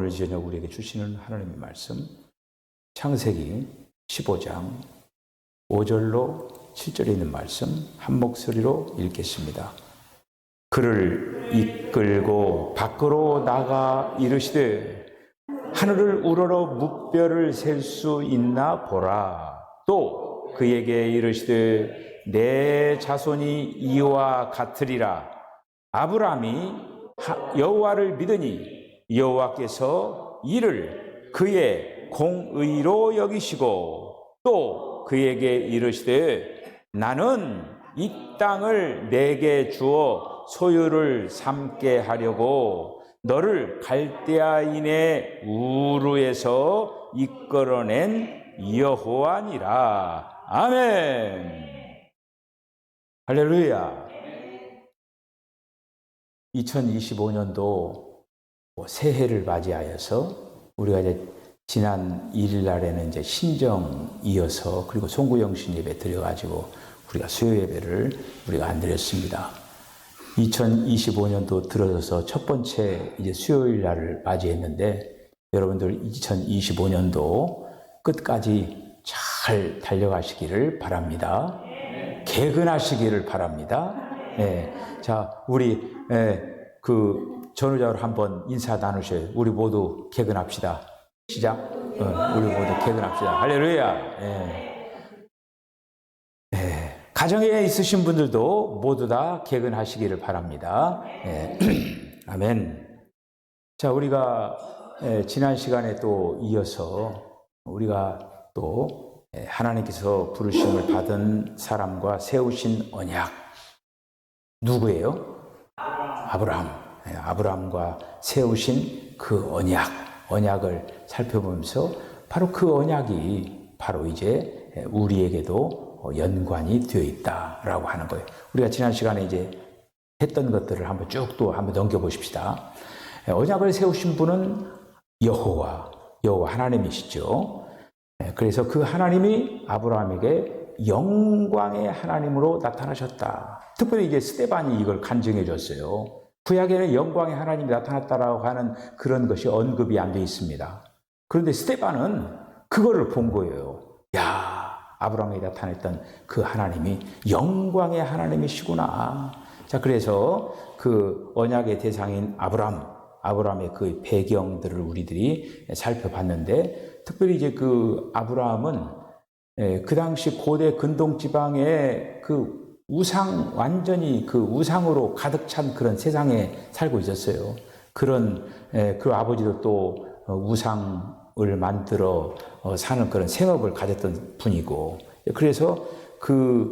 오늘 저녁 우리에게 주시는 하나님의 말씀, 창세기 15장 5절로 7절에 있는 말씀 한 목소리로 읽겠습니다. 그를 이끌고 밖으로 나가 이르시되 하늘을 우러러 뭇별을 셀 수 있나 보라. 또 그에게 이르시되 내 자손이 이와 같으리라. 아브라함이 여호와를 믿으니 여호와께서 이를 그의 공의로 여기시고 또 그에게 이르시되 나는 이 땅을 내게 주어 소유를 삼게 하려고 너를 갈대아인의 우르에서 이끌어낸 여호와니라. 아멘. 할렐루야. 2025년도 새해를 맞이하여서 우리가 이제 지난 1일 날에는 이제 신정 이어서 그리고 송구영신 예배 드려가지고 우리가 수요 예배를 우리가 안 드렸습니다. 2025년도 들어서서 첫 번째 이제 수요일 날을 맞이했는데 여러분들 2025년도 끝까지 잘 달려가시기를 바랍니다. 개근하시기를 바랍니다. 네. 자, 우리 전우자로 한번 인사 나누셔요. 우리 모두 개근합시다. 시작. 우리 모두 개근합시다. 할렐루야. 네. 네. 가정에 있으신 분들도 모두 다 개근하시기를 바랍니다. 네. 아멘. 자, 우리가 지난 시간에 또 이어서 우리가 또 하나님께서 부르심을 받은 사람과 세우신 언약 누구예요? 아브라함. 아브라함과 세우신 그 언약을 살펴보면서 바로 그 언약이 바로 이제 우리에게도 연관이 되어 있다라고 하는 거예요. 우리가 지난 시간에 이제 했던 것들을 한번 쭉 또 한번 넘겨보십시다. 언약을 세우신 분은 여호와 하나님이시죠. 그래서 그 하나님이 아브라함에게 영광의 하나님으로 나타나셨다. 특별히 이제 스데반이 이걸 간증해 줬어요. 구약에는 영광의 하나님이 나타났다라고 하는 그런 것이 언급이 안 돼 있습니다. 그런데 스데반은 그거를 본 거예요. 야, 아브라함에게 나타났던 그 하나님이 영광의 하나님이시구나. 자, 그래서 그 언약의 대상인 아브라함의 그 배경들을 우리들이 살펴봤는데, 특별히 이제 그 아브라함은 그 당시 고대 근동 지방의 그 완전히 그 우상으로 가득 찬 그런 세상에 살고 있었어요. 그 아버지도 또 우상을 만들어 사는 그런 생업을 가졌던 분이고, 그래서 그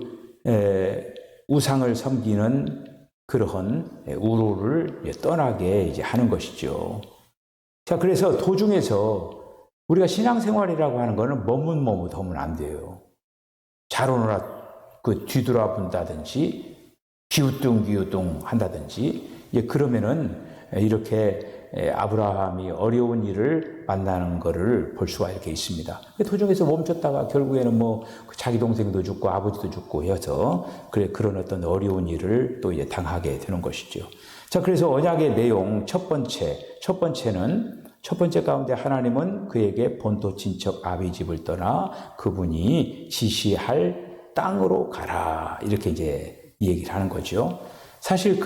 우상을 섬기는 그러한 우르를 떠나게 이제 하는 것이죠. 자, 그래서 도중에서 우리가 신앙생활이라고 하는 거는 머뭇머뭇하면 안 돼요. 잘 오너라 뒤돌아본다든지 기우뚱 한다든지, 그러면은 이렇게 아브라함이 어려운 일을 만나는 것을 볼 수가 이렇게 있습니다. 도중에서 멈췄다가 결국에는 뭐 자기 동생도 죽고 아버지도 죽고 해서 그런 어떤 어려운 일을 또 이제 당하게 되는 것이죠. 자, 그래서 언약의 내용 첫 번째 가운데 하나님은 그에게 본토 친척 아비 집을 떠나 그분이 지시할 땅으로 가라. 이렇게 이제 이 얘기를 하는 거죠. 사실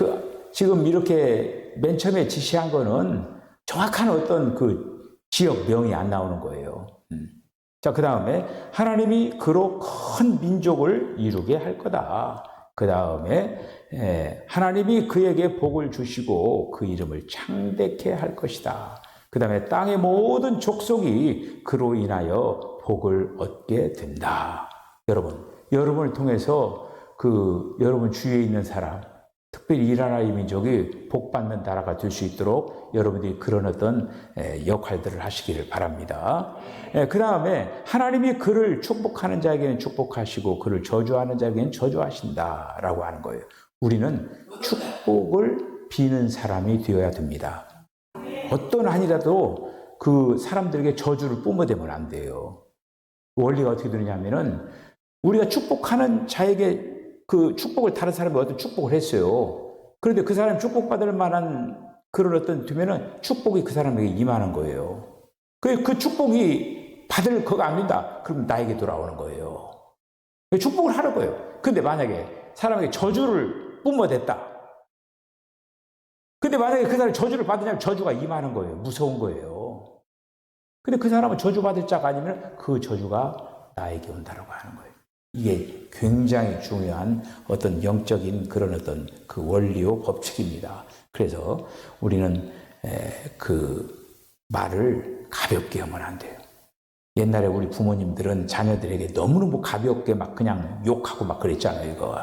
지금 이렇게 맨 처음에 지시한 거는 정확한 어떤 그 지역명이 안 나오는 거예요. 자, 그 다음에 하나님이 그로 큰 민족을 이루게 할 거다. 그 다음에 하나님이 그에게 복을 주시고 그 이름을 창대케 할 것이다. 그 다음에 땅의 모든 족속이 그로 인하여 복을 얻게 된다. 여러분을 통해서 여러분 주위에 있는 사람, 특별히 이스라엘 민족이 복받는 나라가 될 수 있도록 여러분들이 그런 어떤 역할들을 하시기를 바랍니다. 그 다음에 하나님이 그를 축복하는 자에게는 축복하시고 그를 저주하는 자에게는 저주하신다라고 하는 거예요. 우리는 축복을 비는 사람이 되어야 됩니다. 어떤 한이라도 그 사람들에게 저주를 뿜어대면 안 돼요. 원리가 어떻게 되느냐면은 우리가 축복하는 자에게 그 축복을 다른 사람이 어떤 축복을 했어요. 그런데 그 사람이 축복받을 만한 그런 어떤 두면은 축복이 그 사람에게 임하는 거예요. 그 축복이 받을 거가 안 된다. 그럼 나에게 돌아오는 거예요. 축복을 하는 거예요. 근데 만약에 사람에게 저주를 뿜어댔다. 근데 만약에 그 사람이 저주를 받으냐면 저주가 임하는 거예요. 무서운 거예요. 근데 그 사람은 저주받을 자가 아니면 그 저주가 나에게 온다라고 하는 거예요. 이게 굉장히 중요한 어떤 영적인 그런 어떤 그 원리요 법칙입니다. 그래서 우리는 그 말을 가볍게 하면 안 돼요. 옛날에 우리 부모님들은 자녀들에게 너무너무 가볍게 막 그냥 욕하고 막 그랬잖아요, 이거.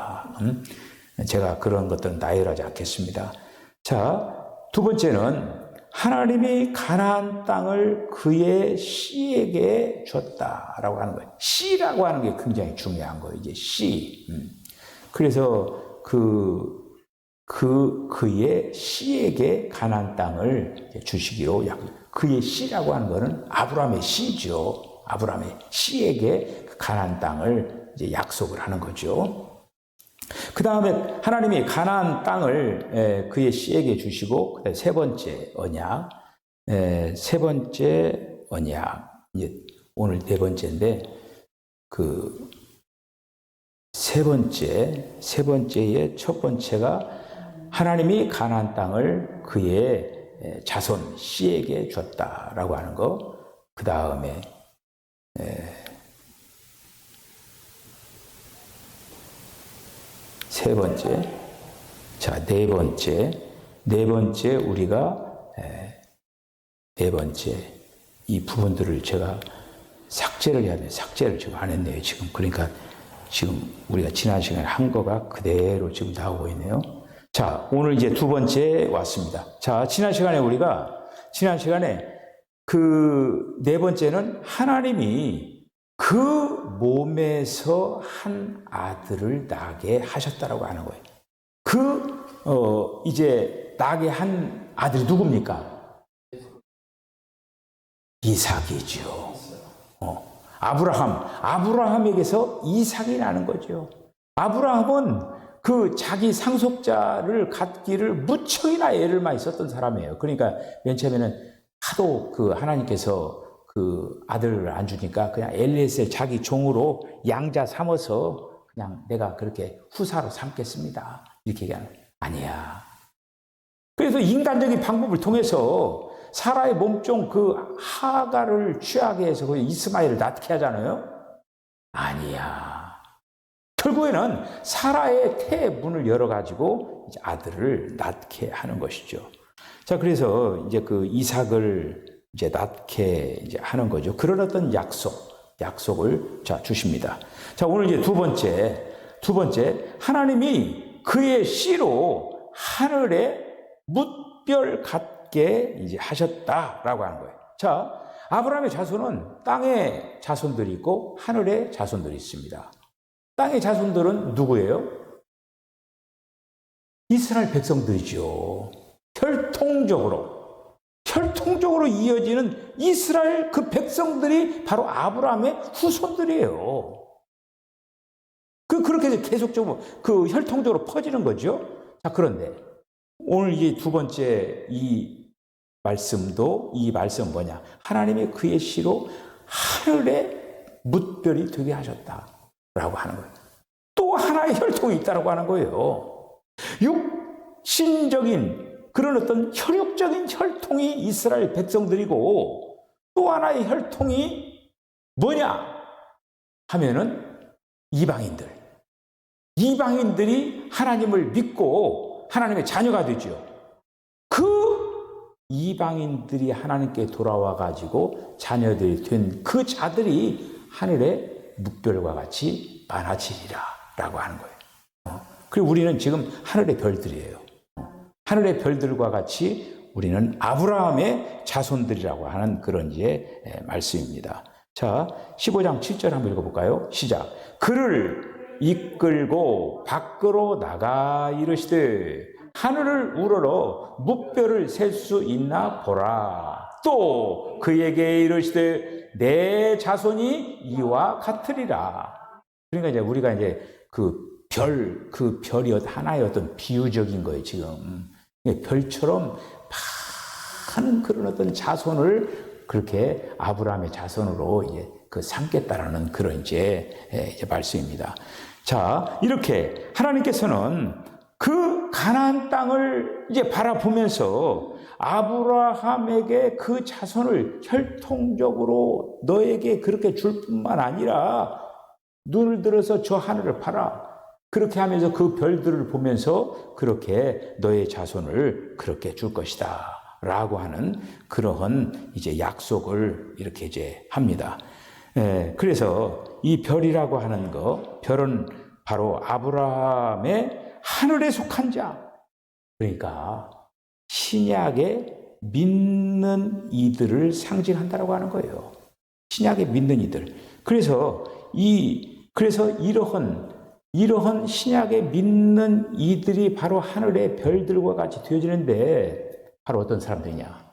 제가 그런 것들은 나열하지 않겠습니다. 자, 두 번째는 하나님이 가나안 땅을 그의 씨에게 줬다라고 하는 거예요. 씨라고 하는 게 굉장히 중요한 거예요, 이제 씨. 그래서 그의 씨에게 가나안 땅을 주시기로 그의 씨라고 하는 것은 아브라함의 씨죠. 아브라함의 씨에게 가나안 땅을 이제 약속을 하는 거죠. 그 다음에 하나님이 가나안 땅을 그의 씨에게 주시고 세 번째 언약, 이제 오늘 네 번째인데 그 세 번째의 첫 번째가 하나님이 가나안 땅을 그의 자손 씨에게 줬다라고 하는 거. 그 다음에 세 번째, 자, 네 번째 우리가 네 번째 이 부분들을 제가 삭제를 해야 돼요. 삭제를 지금 안 했네요. 지금 그러니까 지금 우리가 지난 시간에 한 거가 그대로 지금 나오고 있네요. 자, 오늘 이제 두 번째 왔습니다. 자, 지난 시간에 그 네 번째는 하나님이 그 몸에서 한 아들을 나게 하셨다라고 하는 거예요. 이제 나게 한 아들이 누굽니까? 이삭이죠. 아브라함에게서 이삭이 나는 거죠. 아브라함은 그 자기 상속자를 갖기를 무척이나 애를 많이 썼던 사람이에요. 그러니까 맨 처음에는 하도 그 하나님께서 그 아들을 안 주니까 그냥 엘리에셀 자기 종으로 양자 삼아서 그냥 내가 그렇게 후사로 삼겠습니다. 이렇게 얘기하는 거예요. 아니야. 그래서 인간적인 방법을 통해서 사라의 몸종 그 하가를 취하게 해서 그 이스마엘을 낳게 하잖아요. 아니야. 결국에는 사라의 태의 문을 열어가지고 이제 아들을 낳게 하는 것이죠. 자, 그래서 이제 그 이삭을 이제 낳게 이제 하는 거죠. 그런 어떤 약속을 자, 주십니다. 자, 오늘 이제 두 번째, 하나님이 그의 씨로 하늘에 뭇별 같게 이제 하셨다라고 하는 거예요. 자, 아브라함의 자손은 땅의 자손들이 있고 하늘의 자손들이 있습니다. 땅의 자손들은 누구예요? 이스라엘 백성들이죠. 혈통적으로 이어지는 이스라엘 그 백성들이 바로 아브라함의 후손들이에요. 그렇게 계속적으로 그 혈통적으로 퍼지는 거죠. 자, 그런데 오늘 이제 두 번째 이 말씀은 뭐냐? 하나님의 그의 씨로 하늘에 뭇별이 되게 하셨다라고 하는 거예요. 또 하나의 혈통이 있다라고 하는 거예요. 육신적인 그런 어떤 혈육적인 혈통이 이스라엘 백성들이고 또 하나의 혈통이 뭐냐 하면은 이방인들이 하나님을 믿고 하나님의 자녀가 되죠. 그 이방인들이 하나님께 돌아와 가지고 자녀들이 된 그 자들이 하늘의 묵별과 같이 많아지리라 라고 하는 거예요. 그리고 우리는 지금 하늘의 별들이에요. 하늘의 별들과 같이 우리는 아브라함의 자손들이라고 하는 그런 이제 말씀입니다. 자, 15장 7절 한번 읽어볼까요? 시작. 그를 이끌고 밖으로 나가 이르시되 하늘을 우러러 묵별을 셀 수 있나 보라. 또 그에게 이르시되 내 자손이 이와 같으리라. 그러니까 이제 우리가 이제 그 별이 하나의 어떤 비유적인 거예요, 지금. 별처럼 많은 그런 어떤 자손을 그렇게 아브라함의 자손으로 이제 그 삼겠다라는 그런 이제 말씀입니다. 자, 이렇게 하나님께서는 그 가나안 땅을 이제 바라보면서 아브라함에게 그 자손을 혈통적으로 너에게 그렇게 줄 뿐만 아니라 눈을 들어서 저 하늘을 봐라. 그렇게 하면서 그 별들을 보면서 그렇게 너의 자손을 그렇게 줄 것이다. 라고 하는 그러한 이제 약속을 이렇게 이제 합니다. 그래서 이 별이라고 하는 거, 별은 바로 아브라함의 하늘에 속한 자. 그러니까 신약에 믿는 이들을 상징한다라고 하는 거예요. 신약에 믿는 이들. 그래서 이러한 신약에 믿는 이들이 바로 하늘의 별들과 같이 되어지는데 바로 어떤 사람들이냐?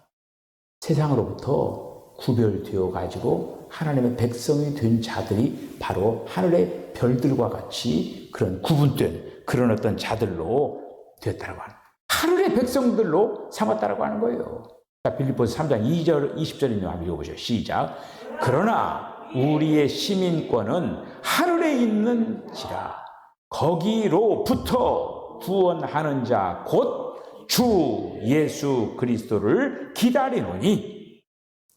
세상으로부터 구별되어 가지고 하나님의 백성이 된 자들이 바로 하늘의 별들과 같이 그런 구분된 그런 어떤 자들로 되었다라고 하는, 하늘의 백성들로 삼았다라고 하는 거예요. 자, 빌립보서 3장 2절 20절에 한번 읽어보죠. 시작. 그러나 우리의 시민권은 하늘에 있는지라 거기로부터 구원하는 자 곧 주 예수 그리스도를 기다리노니.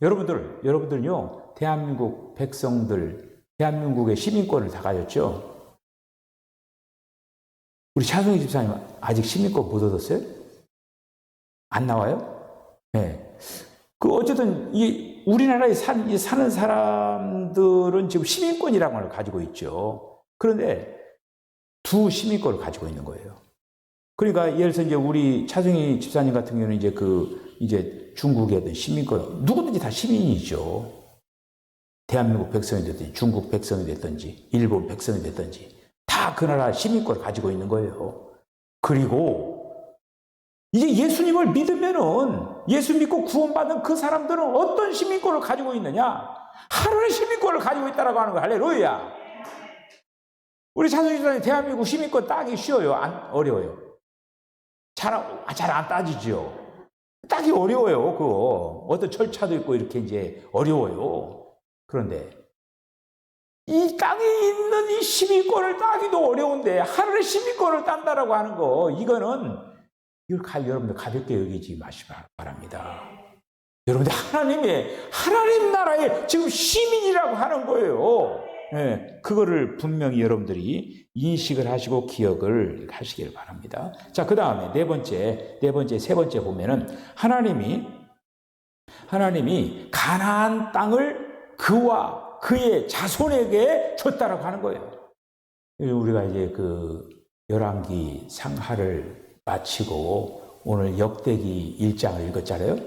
여러분들은요, 대한민국 백성들, 대한민국의 시민권을 다 가졌죠? 우리 차성희 집사님 아직 시민권 못 얻었어요? 안 나와요? 네. 어쨌든, 우리나라에 사는 사람들은 지금 시민권이라는 걸 가지고 있죠. 그런데 두 시민권을 가지고 있는 거예요. 그러니까 예를 들어서 이제 우리 차승희 집사님 같은 경우는 이제 중국의 어떤 시민권, 누구든지 다 시민이죠. 대한민국 백성이 됐든지, 중국 백성이 됐든지, 일본 백성이 됐든지, 다 그 나라 시민권을 가지고 있는 거예요. 그리고 이제 예수님을 믿으면은, 예수 믿고 구원받은 그 사람들은 어떤 시민권을 가지고 있느냐? 하늘의 시민권을 가지고 있다라고 하는 거예요. 할렐루야. 우리 차승희 집사님 대한민국 시민권 따기 쉬워요? 어려워요? 잘 안 따지죠. 따기 어려워요, 그거. 어떤 절차도 있고 이렇게 이제 어려워요. 그런데 이 땅에 있는 이 시민권을 따기도 어려운데 하늘의 시민권을 딴다라고 하는 거, 이걸 여러분들 가볍게 여기지 마시기 바랍니다. 여러분들 하나님 나라의 지금 시민이라고 하는 거예요. 네, 그거를 분명히 여러분들이 인식을 하시고 기억을 하시길 바랍니다. 자, 그 다음에 세 번째 보면은 하나님이 가나안 땅을 그와 그의 자손에게 줬다라고 하는 거예요. 우리가 이제 그 열왕기 상하를 마치고 오늘 역대기 1장을 읽었잖아요.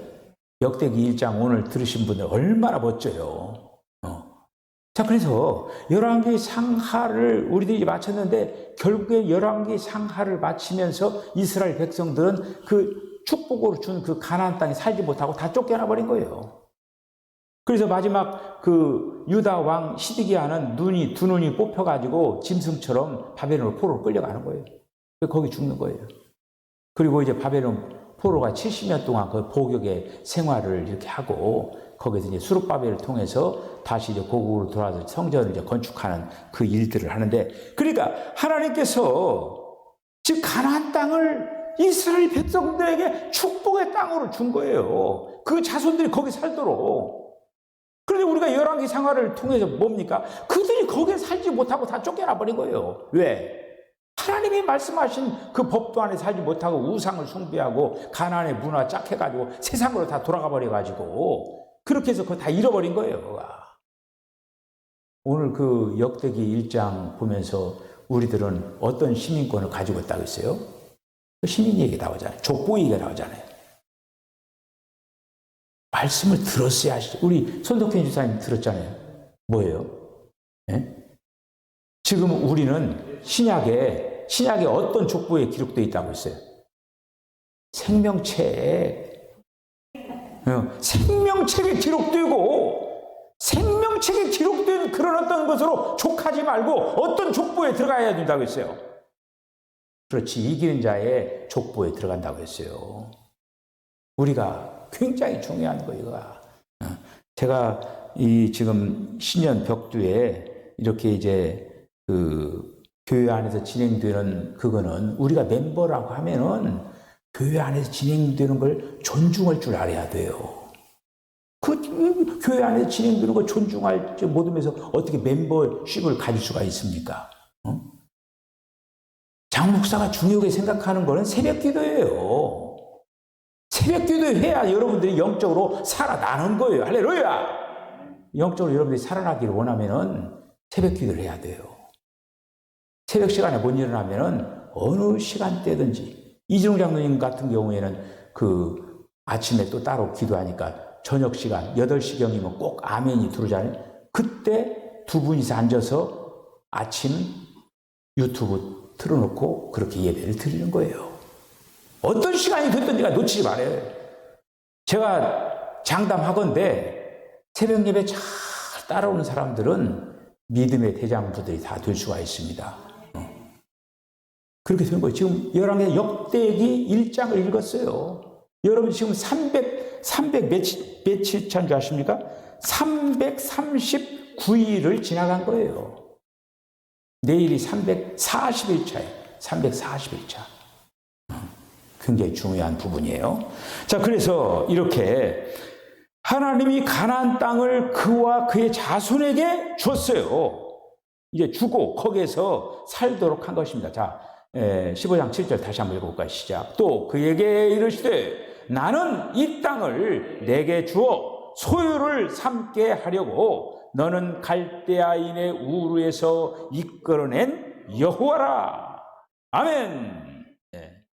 역대기 1장 오늘 들으신 분들 얼마나 멋져요. 자, 그래서 열왕기 상하를 우리들이 마쳤는데 결국에 열왕기 상하를 마치면서 이스라엘 백성들은 그 축복으로 준 그 가나안 땅에 살지 못하고 다 쫓겨나 버린 거예요. 그래서 마지막 그 유다 왕 시드기야는 두 눈이 뽑혀가지고 짐승처럼 바벨론 포로로 끌려가는 거예요. 거기 죽는 거예요. 그리고 이제 바벨론 포로가 70년 동안 그 포격의 생활을 이렇게 하고 거기서 이제 수룹바벨을 통해서 다시 이제 고국으로 돌아와서 성전을 이제 건축하는 그 일들을 하는데, 그러니까 하나님께서 지금 가나안 땅을 이스라엘 백성들에게 축복의 땅으로 준 거예요. 그 자손들이 거기 살도록. 그런데 우리가 열왕기 상하를 통해서 뭡니까? 그들이 거기에 살지 못하고 다 쫓겨나 버린 거예요. 왜? 하나님이 말씀하신 그 법도 안에 살지 못하고 우상을 숭배하고 가나안의 문화 짝해가지고 세상으로 다 돌아가 버려가지고 그렇게 해서 그거 다 잃어버린 거예요. 오늘 그 역대기 1장 보면서 우리들은 어떤 시민권을 가지고 있다고 했어요? 시민 얘기가 나오잖아요. 족보 얘기가 나오잖아요. 말씀을 들었어야 하시죠. 우리 손석현 집사님 들었잖아요. 뭐예요? 네? 지금 우리는 신약에 어떤 족보에 기록되어 있다고 했어요? 생명책에 기록된 그런 어떤 것으로 족하지 말고 어떤 족보에 들어가야 된다고 했어요? 그렇지, 이기는 자의 족보에 들어간다고 했어요. 우리가 굉장히 중요한 거예요. 제가 이 지금 신년 벽두에 이렇게 이제 그 교회 안에서 진행되는 그거는 우리가 멤버라고 하면은 교회 안에서 진행되는 걸 존중할 줄 알아야 돼요. 그 교회 안에서 진행되는 걸 존중할 줄 모르면서 어떻게 멤버십을 가질 수가 있습니까? 장목사가 중요하게 생각하는 거는 새벽 기도예요. 새벽 기도해야 여러분들이 영적으로 살아나는 거예요. 할렐루야! 영적으로 여러분들이 살아나기를 원하면은 새벽 기도를 해야 돼요. 새벽 시간에 못 일어나면은 어느 시간대든지, 이진웅 장로님 같은 경우에는 그 아침에 또 따로 기도하니까 저녁 시간 8시경이면 꼭 아멘이 들어오잖아요. 그때 두 분이서 앉아서 아침 유튜브 틀어놓고 그렇게 예배를 드리는 거예요. 어떤 시간이 됐든지가 놓치지 말아요. 제가 장담하건대 새벽 예배 잘 따라오는 사람들은 믿음의 대장부들이 다 될 수가 있습니다. 그렇게 된 거예요. 지금 열왕기하 역대기 1장을 읽었어요. 여러분 지금 300 며칠 차인 줄 아십니까? 339일을 지나간 거예요. 내일이 341차예요. 341차. 굉장히 중요한 부분이에요. 자, 그래서 이렇게 하나님이 가나안 땅을 그와 그의 자손에게 줬어요. 이제 주고 거기에서 살도록 한 것입니다. 자, 15장 7절 다시 한번 읽어볼까요? 시작. 또 그에게 이르시되 나는 이 땅을 내게 주어 소유를 삼게 하려고 너는 갈대아인의 우르에서 이끌어낸 여호와라. 아멘. 네.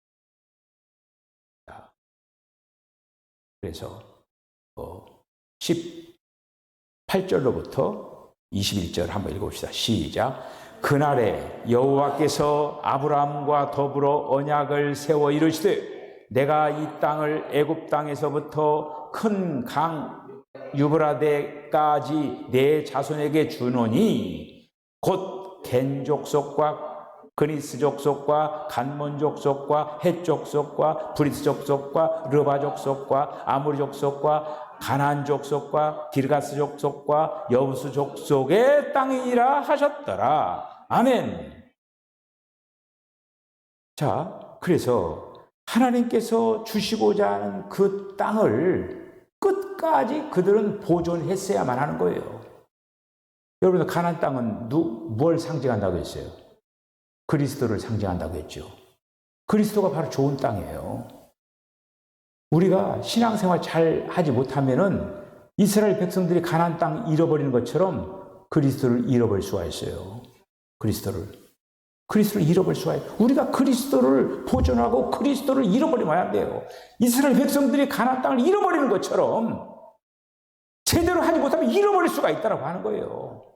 그래서 18절로부터 21절 한번 읽어봅시다. 시작. 그날에 여호와께서 아브라함과 더불어 언약을 세워 이르시되 내가 이 땅을 애굽 땅에서부터 큰 강 유브라데까지 내 자손에게 주노니 곧 겐 족속과 그니스 족속과 간몬 족속과 헷 족속과 브리스 족속과 르바 족속과 아모리 족속과 가나안 족속과 기르가스 족속과 여부스 족속의 땅이라 하셨더라. 아멘. 자, 그래서 하나님께서 주시고자 하는 그 땅을 끝까지 그들은 보존했어야만 하는 거예요. 여러분, 가나안 땅은 뭘 상징한다고 했어요? 그리스도를 상징한다고 했죠. 그리스도가 바로 좋은 땅이에요. 우리가 신앙생활 잘 하지 못하면은 이스라엘 백성들이 가나안 땅 잃어버리는 것처럼 그리스도를 잃어버릴 수가 있어요. 그리스도를 잃어버릴 수가 있어요. 우리가 그리스도를 보존하고 그리스도를 잃어버리면 안 돼요. 이스라엘 백성들이 가나안 땅을 잃어버리는 것처럼 제대로 하지 못하면 잃어버릴 수가 있다고 하는 거예요.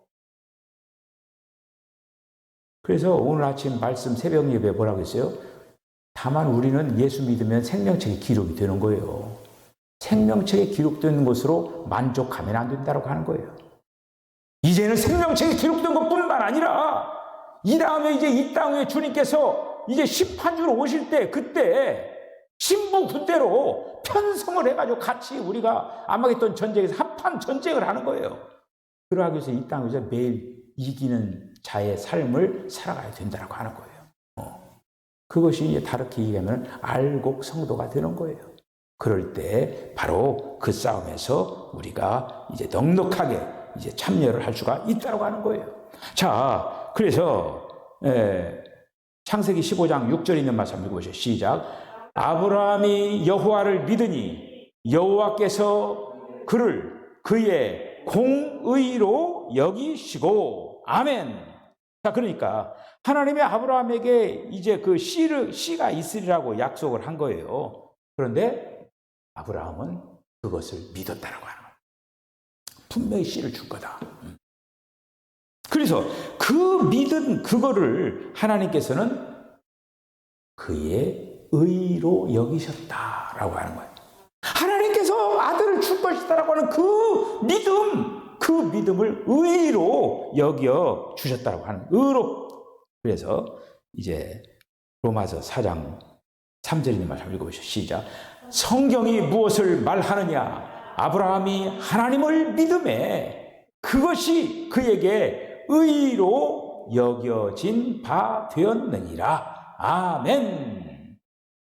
그래서 오늘 아침 말씀 새벽 예배 뭐라고 했어요? 다만 우리는 예수 믿으면 생명책에 기록이 되는 거예요. 생명책에 기록된 것으로 만족하면 안 된다고 하는 거예요. 이제는 생명책에 기록된 것뿐만 아니라 이 다음에 이제 이 땅에 주님께서 이제 심판주로 오실 때 그때 신부 그대로 편성을 해가지고 같이 우리가 아마겟돈 전쟁에서 합한 전쟁을 하는 거예요. 그러하기 위해서 이 땅에서 매일 이기는 자의 삶을 살아가야 된다고 하는 거예요. 그것이 이제 다르게 얘기하면 알곡 성도가 되는 거예요. 그럴 때 바로 그 싸움에서 우리가 이제 넉넉하게 이제 참여를 할 수가 있다고 하는 거예요. 자, 그래서 창세기 15장 6절에 있는 말씀 읽어보시죠. 시작. 아브라함이 여호와를 믿으니 여호와께서 그를 그의 공의로 여기시고 아멘. 자, 그러니까 하나님이 아브라함에게 이제 그 씨가 있으리라고 약속을 한 거예요. 그런데 아브라함은 그것을 믿었다라고 하는 거예요. 분명히 씨를 줄 거다. 그래서 그 믿은 그거를 하나님께서는 그의 의로 여기셨다라고 하는 거예요. 하나님께서 아들을 줄 것이다라고 하는 그 믿음을 의로 여겨 주셨다라고 하는 의로. 그래서 이제 로마서 4장 3절 있는 말씀 읽어보시죠. 시작. 성경이 무엇을 말하느냐? 아브라함이 하나님을 믿음에 그것이 그에게 의로 여겨진 바 되었느니라. 아멘.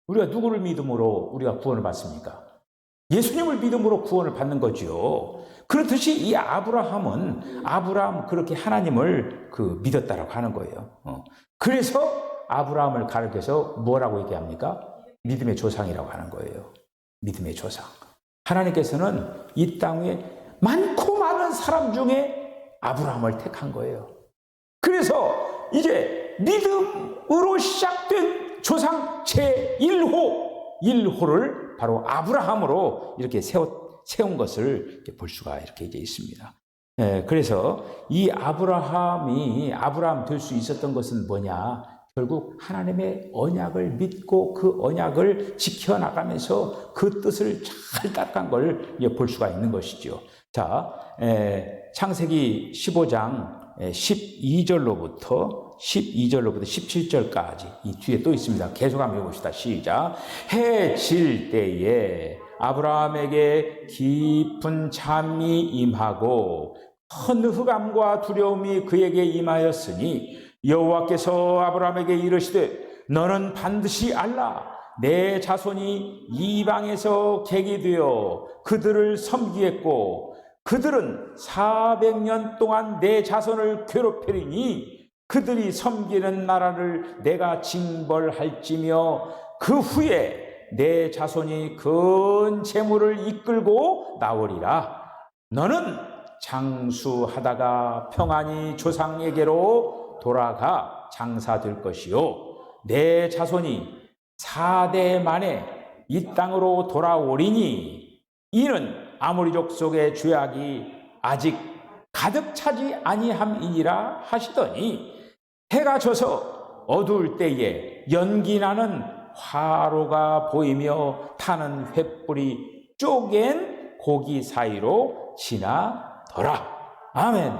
우리가 누구를 믿음으로 우리가 구원을 받습니까? 예수님을 믿음으로 구원을 받는 거죠. 그렇듯이 이 아브라함 그렇게 하나님을 믿었다라고 하는 거예요. 그래서 아브라함을 가르쳐서 뭐라고 얘기합니까? 믿음의 조상이라고 하는 거예요. 믿음의 조상. 하나님께서는 이 땅에 많고 많은 사람 중에 아브라함을 택한 거예요. 그래서 이제 믿음으로 시작된 조상 제1호를 바로 아브라함으로 이렇게 세운 것을 볼 수가 이렇게 이제 있습니다. 그래서 이 아브라함 될 수 있었던 것은 뭐냐? 결국 하나님의 언약을 믿고 그 언약을 지켜나가면서 그 뜻을 잘 따라간 걸 볼 수가 있는 것이죠. 자, 창세기 15장 12절로부터 17절까지 이 뒤에 또 있습니다. 계속 한번 해봅시다. 시작. 해 질 때에 아브라함에게 깊은 잠이 임하고 큰 흑암과 두려움이 그에게 임하였으니 여호와께서 아브라함에게 이르시되 너는 반드시 알라. 내 자손이 이방에서 객이 되어 그들을 섬기겠고 그들은 400년 동안 내 자손을 괴롭히리니 그들이 섬기는 나라를 내가 징벌할지며 그 후에 내 자손이 큰 재물을 이끌고 나오리라. 너는 장수하다가 평안히 조상에게로 돌아가 장사될 것이요 내 자손이 4대 만에 이 땅으로 돌아오리니 이는 아모리족 속의 죄악이 아직 가득 차지 아니함이니라 하시더니 해가 져서 어두울 때에 연기나는 화로가 보이며 타는 횃불이 쪼갠 고기 사이로 지나더라. 아멘.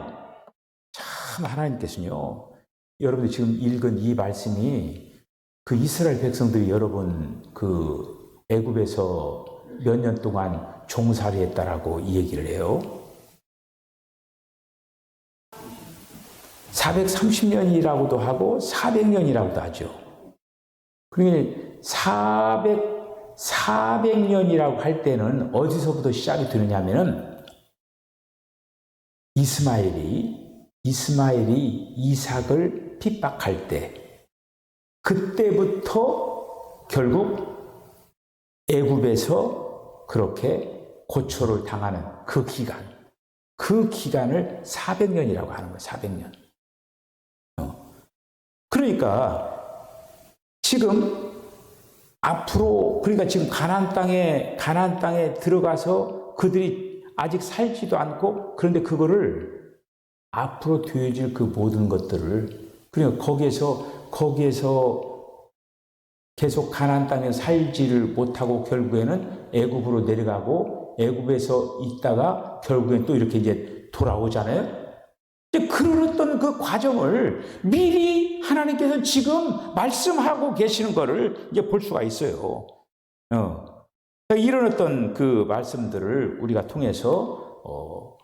참 하나님께서는요, 여러분들 지금 읽은 이 말씀이 그 이스라엘 백성들이 여러분 애굽에서 몇 년 동안 종살이 했다라고 이 얘기를 해요. 430년이라고도 하고 400년이라고도 하죠. 그러니까 400년이라고 할 때는 어디서부터 시작이 되느냐면은 이스마엘이 이삭을 핍박할 때 그때부터 결국 애굽에서 그렇게 고초를 당하는 그 기간을 400년이라고 하는 거예요. 400년. 그러니까 지금 앞으로 그러니까 지금 가나안 땅에 들어가서 그들이 아직 살지도 않고 그런데 그거를 앞으로 되어질 그 모든 것들을 그러니까 거기에서 계속 가나안 땅에 살지를 못하고 결국에는 애굽으로 내려가고 애굽에서 있다가 결국엔 또 이렇게 이제 돌아오잖아요. 그런 어떤 그 과정을 미리 하나님께서 지금 말씀하고 계시는 것을 이제 볼 수가 있어요. 이런 어떤 그 말씀들을 우리가 통해서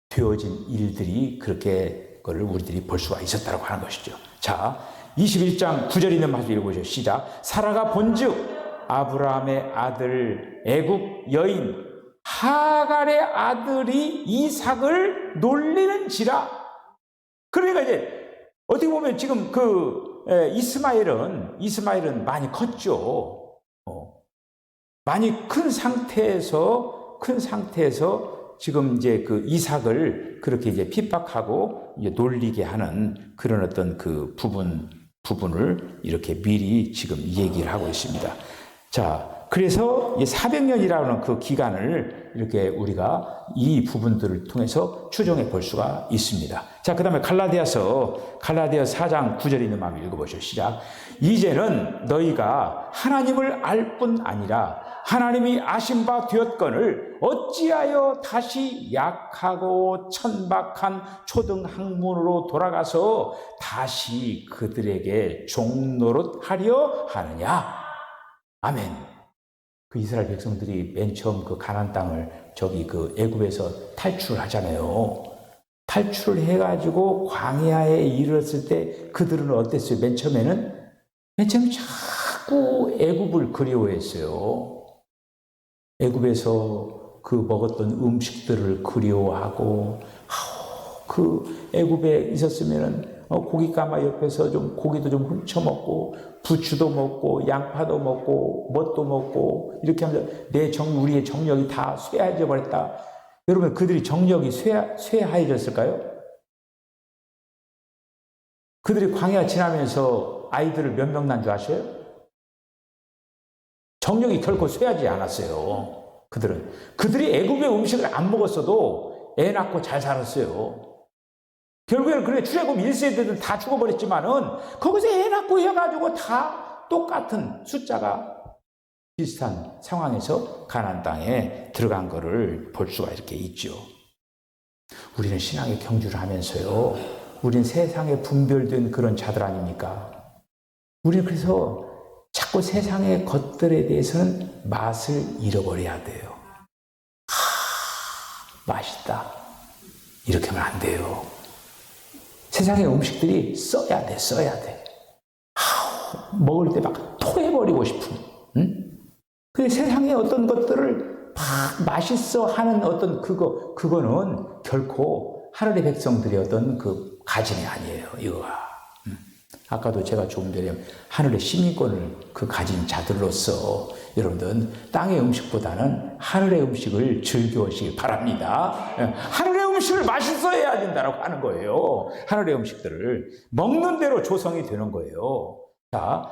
되어진 일들이 그렇게 그걸 우리들이 볼 수가 있었다고 하는 것이죠. 자, 21장 9절 있는 말씀 읽어보시죠. 시작. 사라가 본즉 아브라함의 아들 애굽 여인 하갈의 아들이 이삭을 놀리는지라. 그러니까 이제 어떻게 보면 지금 이스마엘은 많이 컸죠. 많이 큰 상태에서 지금 이제 그 이삭을 그렇게 이제 핍박하고 이제 놀리게 하는 그런 어떤 그 부분을 이렇게 미리 지금 얘기를 하고 있습니다. 자, 그래서 400년이라는 그 기간을 이렇게 우리가 이 부분들을 통해서 추정해 볼 수가 있습니다. 자, 그 다음에 갈라디아서 4장 9절에 있는 마음 읽어보시죠. 시작. 이제는 너희가 하나님을 알 뿐 아니라 하나님이 아신 바 되었거늘 어찌하여 다시 약하고 천박한 초등학문으로 돌아가서 다시 그들에게 종노릇하려 하느냐. 아멘. 그 이스라엘 백성들이 맨 처음 그 가나안 땅을 그 애굽에서 탈출을 하잖아요. 탈출을 해가지고 광야에 이르렀을 때 그들은 어땠어요? 맨 처음에는 자꾸 애굽을 그리워했어요. 애굽에서 그 먹었던 음식들을 그리워하고, 그 애굽에 있었으면은 고깃가마 옆에서 좀 고기도 좀 훔쳐 먹고, 부추도 먹고, 양파도 먹고, 뭣도 먹고, 이렇게 하면서 우리의 정력이 다 쇠해져 버렸다. 여러분, 그들이 정력이 쇠하해졌을까요? 그들이 광야 지나면서 아이들을 몇 명 난 줄 아세요? 정력이 결코 쇠하지 않았어요. 그들이 애굽의 음식을 안 먹었어도 애 낳고 잘 살았어요. 결국에는 그래 출애굽 1세대들 다 죽어버렸지만은 거기서 애 낳고 해가지고 다 똑같은 숫자가 비슷한 상황에서 가나안 땅에 들어간 거를 볼 수가 이렇게 있죠. 우리는 신앙의 경주를 하면서요, 우리는 세상에 분별된 그런 자들 아닙니까? 우리는 그래서 자꾸 세상의 것들에 대해서는 맛을 잃어버려야 돼요. 맛있다. 이렇게 하면 안 돼요. 세상의 음식들이 써야 돼. 먹을 때 막 토해버리고 싶은. 그 세상의 어떤 것들을 막 맛있어 하는 어떤 그거는 결코 하늘의 백성들의 어떤 그 가짐이 아니에요, 이거가. 아까도 제가 조금 전에 하늘의 시민권을 그 가진 자들로서 여러분들은 땅의 음식보다는 하늘의 음식을 즐겨오시기 바랍니다. 하늘의 음식을 맛있어야 된다고 하는 거예요. 하늘의 음식들을 먹는 대로 조성이 되는 거예요. 자,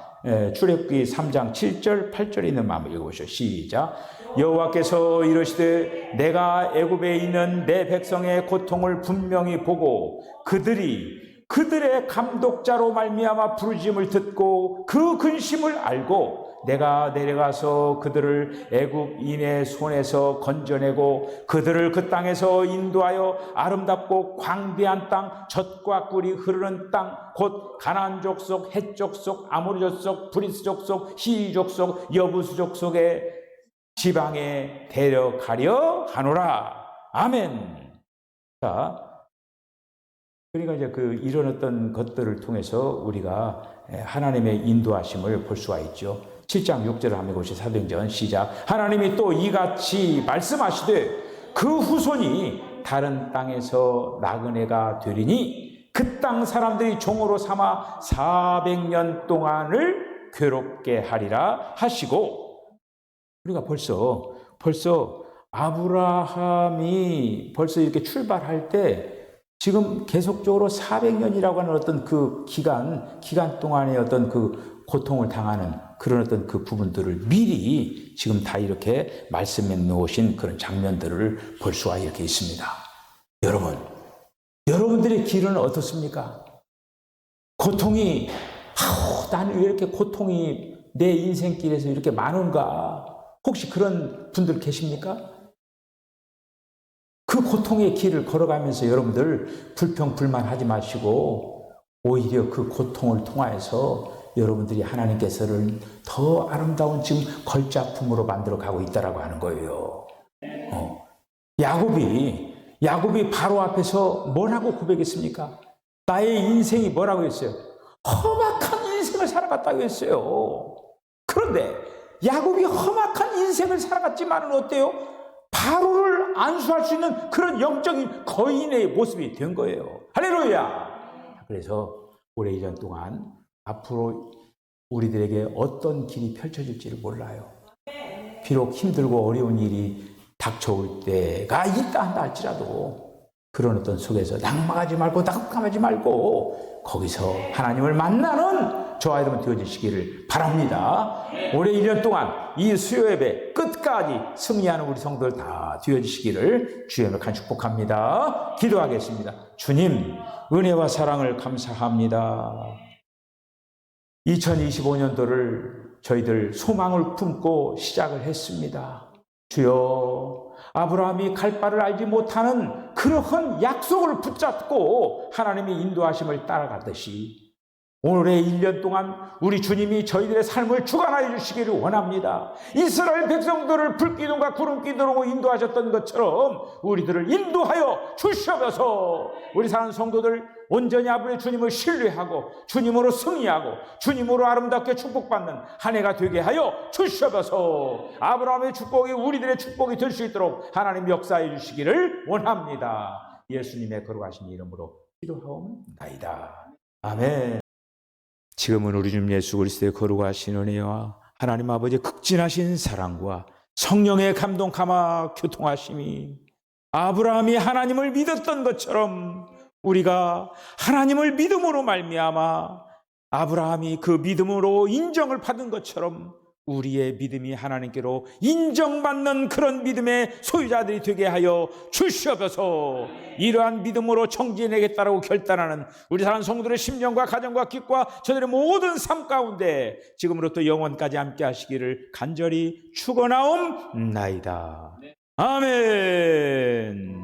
출애굽기 3장 7절 8절에 있는 마음 읽어보시죠. 시작. 여호와께서 이르시되 내가 애굽에 있는 내 백성의 고통을 분명히 보고 그들의 감독자로 말미암아 부르짖음을 듣고 그 근심을 알고 내가 내려가서 그들을 애굽인의 손에서 건져내고 그들을 그 땅에서 인도하여 아름답고 광대한 땅, 젖과 꿀이 흐르는 땅, 곧 가나안 족속, 헷 족속, 아모리 족속, 브리스 족속, 히위 족속, 여부수 족속의 지방에 데려가려 하노라. 아멘. 자, 그러니까 이제 이런 어떤 것들을 통해서 우리가 하나님의 인도하심을 볼 수가 있죠. 7장 6절을 한번 보시죠. 사도행전 시작. 하나님이 또 이같이 말씀하시되 그 후손이 다른 땅에서 나그네가 되리니 그 땅 사람들이 종으로 삼아 400년 동안을 괴롭게 하리라 하시고, 우리가 벌써 아브라함이 벌써 이렇게 출발할 때 지금 계속적으로 400년이라고 하는 어떤 그 기간 동안의 어떤 그 고통을 당하는 그런 어떤 그 부분들을 미리 지금 다 이렇게 말씀해 놓으신 그런 장면들을 볼 수가 이렇게 있습니다. 여러분들의 길은 어떻습니까? 고통이, 나는 왜 이렇게 고통이 내 인생길에서 이렇게 많은가? 혹시 그런 분들 계십니까? 그 고통의 길을 걸어가면서 여러분들 불평불만하지 마시고 오히려 그 고통을 통하여서 여러분들이 하나님께서는 더 아름다운 지금 걸작품으로 만들어가고 있다라고 하는 거예요. 야곱이 바로 앞에서 뭐라고 고백했습니까? 나의 인생이 뭐라고 했어요? 험악한 인생을 살아갔다고 했어요. 그런데 야곱이 험악한 인생을 살아갔지만은 어때요? 바로를 안수할 수 있는 그런 영적인 거인의 모습이 된 거예요. 할렐루야! 그래서 올해 1년 동안 앞으로 우리들에게 어떤 길이 펼쳐질지를 몰라요. 비록 힘들고 어려운 일이 닥쳐올 때가 있다 한다 할지라도 그런 어떤 속에서 낙망하지 말고 낙담하지 말고 거기서 하나님을 만나는 저와 여러분 되어주시기를 바랍니다. 올해 1년 동안 이 수요 예배 끝까지 승리하는 우리 성도들 다 되어주시기를 주님을 간절히 축복합니다. 기도하겠습니다. 주님, 은혜와 사랑을 감사합니다. 2025년도를 저희들 소망을 품고 시작을 했습니다. 주여, 아브라함이 갈 바를 알지 못하는 그러한 약속을 붙잡고 하나님의 인도하심을 따라가듯이 오늘의 1년 동안 우리 주님이 저희들의 삶을 주관하여 주시기를 원합니다. 이스라엘 백성들을 불기둥과 구름기둥으로 인도하셨던 것처럼 우리들을 인도하여 주시옵소서. 우리 사는 성도들 온전히 아버지 주님을 신뢰하고 주님으로 승리하고 주님으로 아름답게 축복받는 한 해가 되게 하여 주시옵소서. 아브라함의 축복이 우리들의 축복이 될 수 있도록 하나님 역사해 주시기를 원합니다. 예수님의 거룩하신 이름으로 기도하옵나이다. 아멘. 지금은 우리 주님 예수 그리스도의 거룩하신 은혜와 하나님 아버지의 극진하신 사랑과 성령의 감동 감화 교통하심이 아브라함이 하나님을 믿었던 것처럼 우리가 하나님을 믿음으로 말미암아 아브라함이 그 믿음으로 인정을 받은 것처럼 우리의 믿음이 하나님께로 인정받는 그런 믿음의 소유자들이 되게 하여 주시옵소서. 이러한 믿음으로 정진하겠다라고 결단하는 우리 사랑하는 성도들의 심령과 가정과 기과 저들의 모든 삶 가운데 지금으로부터 영원까지 함께 하시기를 간절히 축원하옵나이다. 아멘.